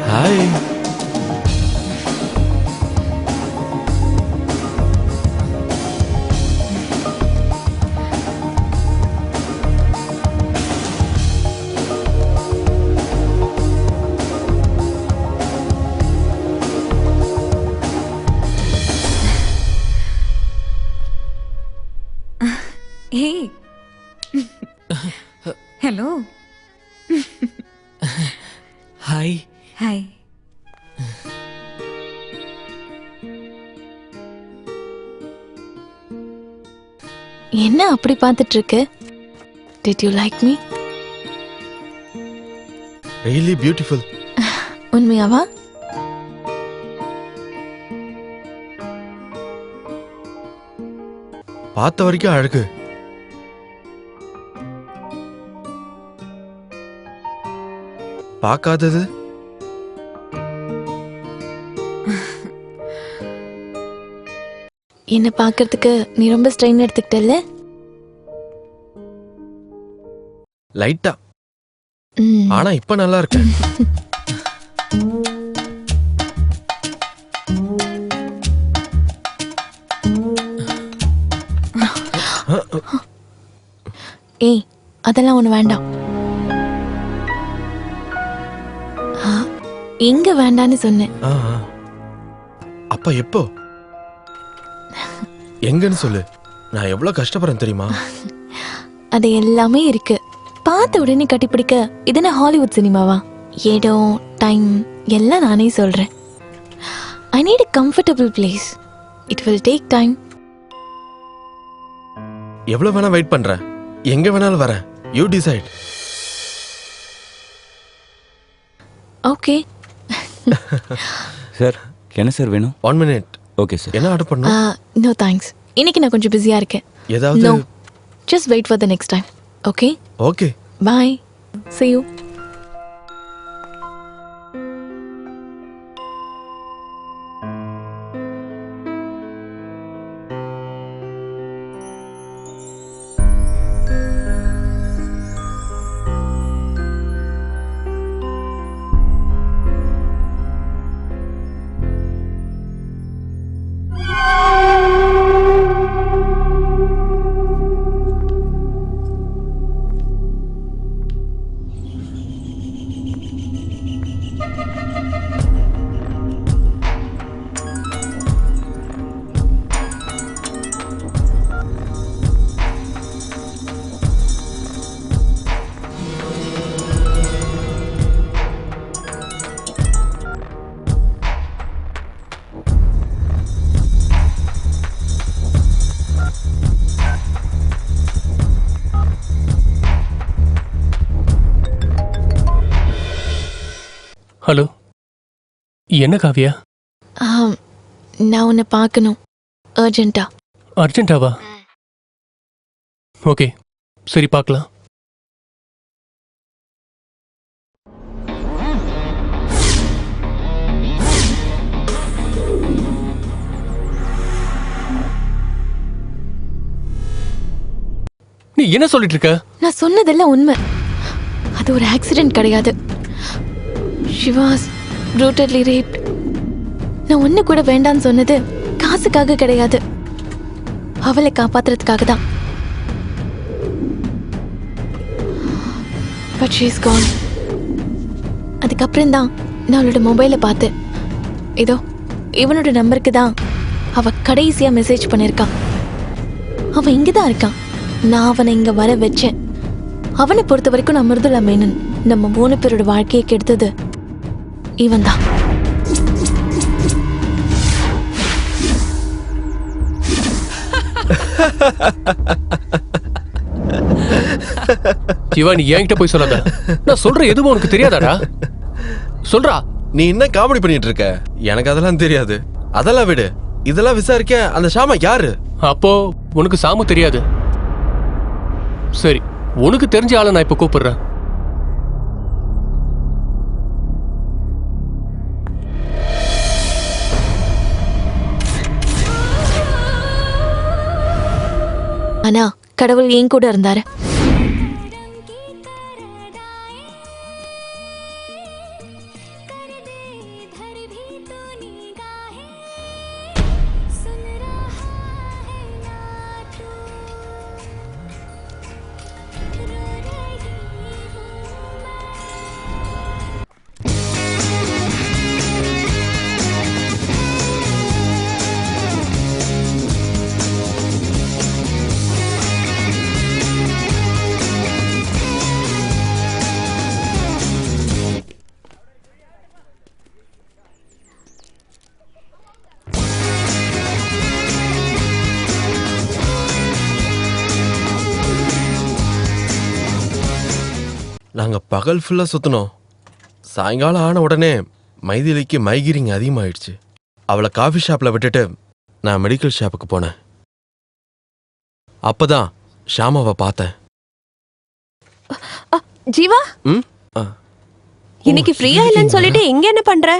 Hi. Hey. Hello. Hi. Hi. என்ன அப்படி பார்த்துட்டு இருக்கு? Did you like me? Really beautiful. உண்மையாவா? பார்த்த வரைக்கும் அழகு. பார்க்காதது என்ன பார்க்கிறதுக்கு நீ ரொம்ப ஸ்ட்ரெயின் எடுத்துக்கிட்டல்ல? லைட்டா. ஆனா இப்ப நல்லா இருக்கு. ஏய், அதெல்லாம் ஒண்ணு வேண்டாம். எங்க வேண்டான்னு சொன்னேன். அப்ப எப்போ? எங்கன்னு சொல்லு. நான் எவ்வளவு கஷ்டப்படுறேன் தெரியுமா? அது எல்லாமே இருக்கு. பார்த்த உடனே கட்டிப்பிடிக்க இதுன்னு ஹாலிவுட் சினிமாவா? இடம், டைம் எல்லாம் நானே சொல்றேன். I need a comfortable place. It will take time. எவ்வளவு வேணா வெயிட் பண்றேன். எங்க வேணாலும் வரேன். You decide. ஓகே. சார் என்ன சார் வேணும்? 1 minute. Okay sir. என்ன ஆர்டர் பண்ணணும்? No thanks. இன்னைக்கு நான் கொஞ்சம் பிஸியா இருக்கேன். ஏதாவது? No. Just wait for the next time. Okay? Okay. Bye. See you. Hello, என்ன காவியா? நான் உன்னை பார்க்கணும் அர்ஜென்ட்டா. அர்ஜென்ட்டாவா? ஓகே, சரி பார்க்கலாம். நீ என்ன சொல்லிட்டு இருக்க? நான் சொன்னதெல்லாம் உண்மை. அது ஒரு ஆக்சிடென்ட் கிடையாது. She was brutally raped. நான் ஒண்ணு கூட வேண்டான்னு சொன்னது காசுக்காக கிடையாது, அவளை காப்பாத்துறதுக்காக தான். But she's gone. அதுக்கப்புறம் தான் நான் அவளோட மொபைலை பார்த்தேன். இதோ இவனோட நம்பருக்கு தான் அவ கடைசியா மெசேஜ் பண்ணிருக்கான். அவன் இங்கதான் இருக்கான். நான் அவனை இங்க வர வச்சேன். அவனை பொறுத்த வரைக்கும் நான் மிருதுளா மேனன். நம்ம 3 பேரோட வாழ்க்கையை கெடுத்தது இவன் தான். சிவா, நீ என்கிட்ட போய் சொல்லாத. நான் சொல்ற எதுவும் உனக்கு தெரியாதாடா? சொல்றா. நீ என்ன காமெடி பண்ணிட்டு இருக்க? எனக்கு அதெல்லாம் தெரியாது. அதெல்லாம் விடு. இதெல்லாம் விசாரிக்க அந்த ஷாமா யாரு? அப்போ உனக்கு சாமு தெரியாது. சரி, உனக்கு தெரிஞ்ச ஆளை நான் இப்ப கூப்பிடுறேன். ஆனா கடவுள் என் கூட இருந்தாரு. நாங்க பகல் ஃபுல்லா சுத்தினோம். சாயங்காலம் ஆன உடனே மைதிலிக்கு மைகிரிங் அதிகமாயிடுச்சு. அவளை காஃபி ஷாப்ல விட்டுட்டு நான் மெடிக்கல் ஷாப்புக்கு போனேன். அப்பதான் ஷாமாவை பார்த்தேன். ஜீவா, ம்? ஆ. இன்னைக்கு ஃப்ரீயா இல்லைன்னு சொல்லிட்டு இங்க என்ன பண்ற?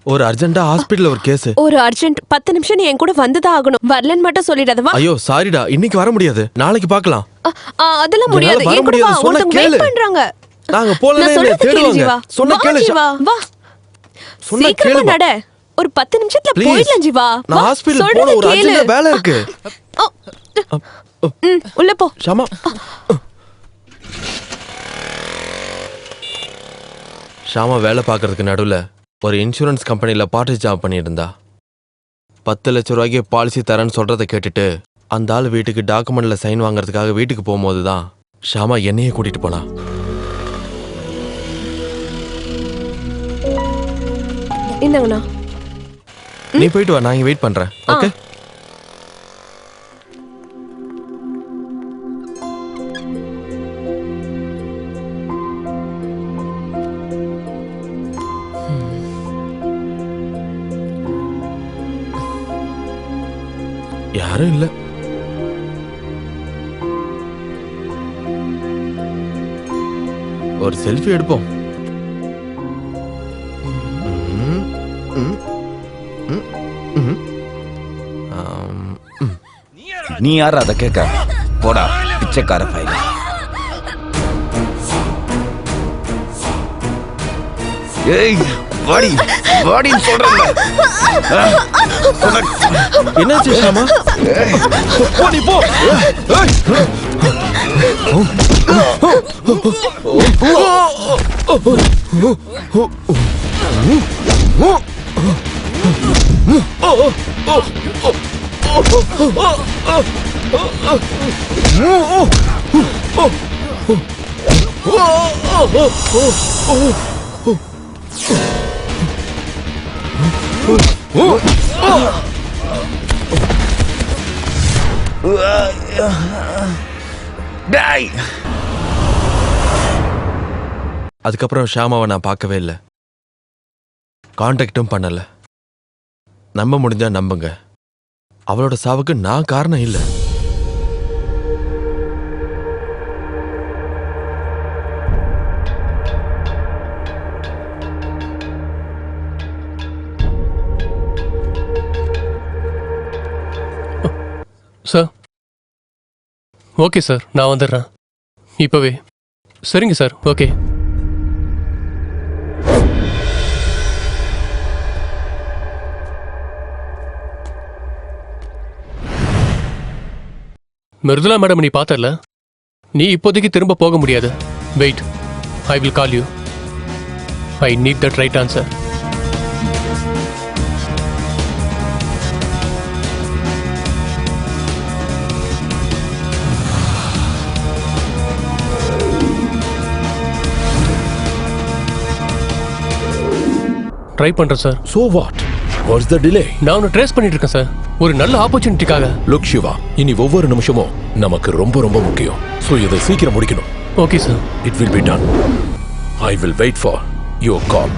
ஒரு அர்ஜென்ட்டா ஹாஸ்பிடல்ல ஒரு கேஸ். ஒரு அர்ஜென்ட் 10 நிமிஷம் நீ என் கூட வந்துதான் ஆகணும். வரலன்னு மட்டும் சொல்லிடாதவா? ஐயோ சாரிடா, இன்னைக்கு வர முடியாது, நாளைக்கு பார்க்கலாம். அதெல்லாம் முடியாது. என்னால வர என் கூட வா, முடியாது, சொன்னா ஒருத்தங்க கேளு. வெயிட் பண்றாங்க. நாங்க நான் போலனே சொல்றது கேளு தேடுவாங்க. ஜீவா. சொன்னா வா கேளு. ஜீவா, வா. சொன்னா சீக்கிரமா கேளுமா. நட. ஒரு 10 நிமிஷத்துல Please. போயிடலாம் ஜீவா. நான் வா, ஹாஸ்பிடல் போன சொல்றத ஒரு கேளு. அர்ஜென்ட்டா வேலை இருக்கு. உள்ள போ. ஷாமா. ஷாமா வேலை பார்க்கறதுக்கு நடுவுல ஒரு இன்சூரன்ஸ் கம்பெனில பார்ட் ஜாப் பண்ணிட்டு இருந்தா. 10 லட்சம் ரூபாய்க்கு பாலிசி தரேன்னு சொல்றதை கேட்டுட்டு அந்த ஆள் வீட்டுக்கு டாக்குமெண்ட்ல சைன் வாங்குறதுக்காக வீட்டுக்கு போகும்போது தான் ஷாமா என்னையே கூட்டிட்டு போனா. இந்தாங்கண்ணா. நீ போயிட்டு வா, நான் இங்க வெயிட் பண்றேன். ஓகே. யாரும் இல்ல. ஒரு செல்ஃபி எடுப்போம். நீ யார் அதை கேட்க? போடா பிச்சைக்கார பையன். ஏய் வாடி வாடின்னு சொல்றேன்ல. என்னாச்சு ஷாமா? போ நீ போ. டேய், அதுக்கப்புறம் ஷாமாவை நான் பார்க்கவே இல்லை, கான்டாக்டும் பண்ணல. நம்ப முடிஞ்சா நம்புங்க, அவளோட சாவுக்கு நான் காரணம் இல்லை. சார் ஓகே சார், நான் வந்துடுறேன் இப்போவே. சரிங்க சார், ஓகே. மிருதுலா மேடம் நீ பார்த்தல, நீ இப்போதைக்கு திரும்ப போக முடியாது. Wait, I will call you. I need that right answer. Try பண்றேன் sir. So what? What's the delay? நான் ஒன்று ட்ரேஸ் பண்ணிட்டு இருக்கேன் சார், ஒரு நல்ல ஆப்பர்ச்சுனிட்டிக்காக. Look Shiva, இனி ஒவ்வொரு நிமிஷமும் நமக்கு ரொம்ப ரொம்ப முக்கியம். So இதை சீக்கிரம் முடிக்கணும். Okay sir. It will be done. I will wait for your call.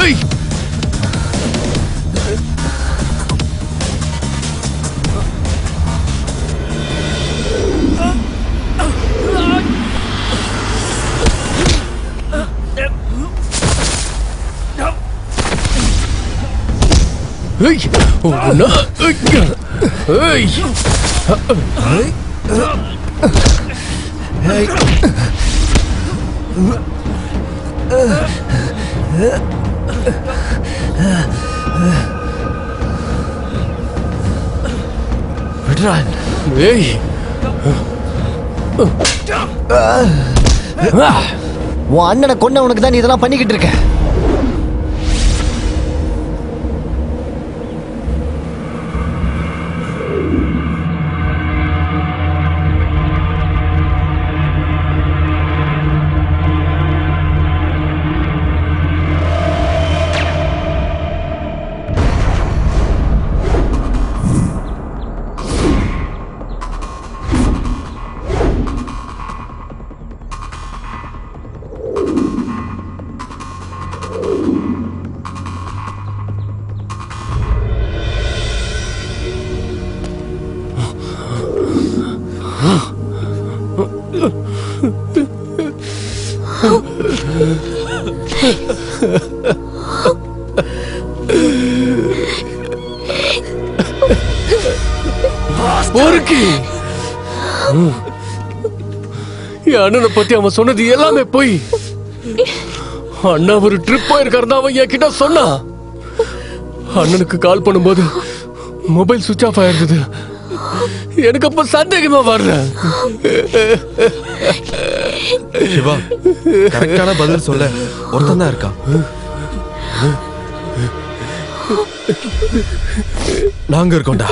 ஏய், ஏய், உன்னை, ஏய், விடுறான். ஏய். உன் அண்ணனை கொன்னவனுக்கு தான் நீ இதெல்லாம் பண்ணிக்கிட்டு இருக்க. பொறுக்கி என் அண்ணனை பத்தி அவன் சொன்னது எல்லாமே போய். அண்ணா ஒரு ட்ரிப் போயிருக்காருன்னு அவன் என்கிட்ட சொன்னான். அண்ணனுக்கு கால் பண்ணும்போது மொபைல் சுவிட்ச் ஆஃப் ஆயிருந்தது. எனக்கு அப்ப சந்தேகமா வரல. சிவா, கரெக்டான பதில் சொல்ல ஒருத்தன் தான் இருக்கான். நாங்க இருக்கோம்டா.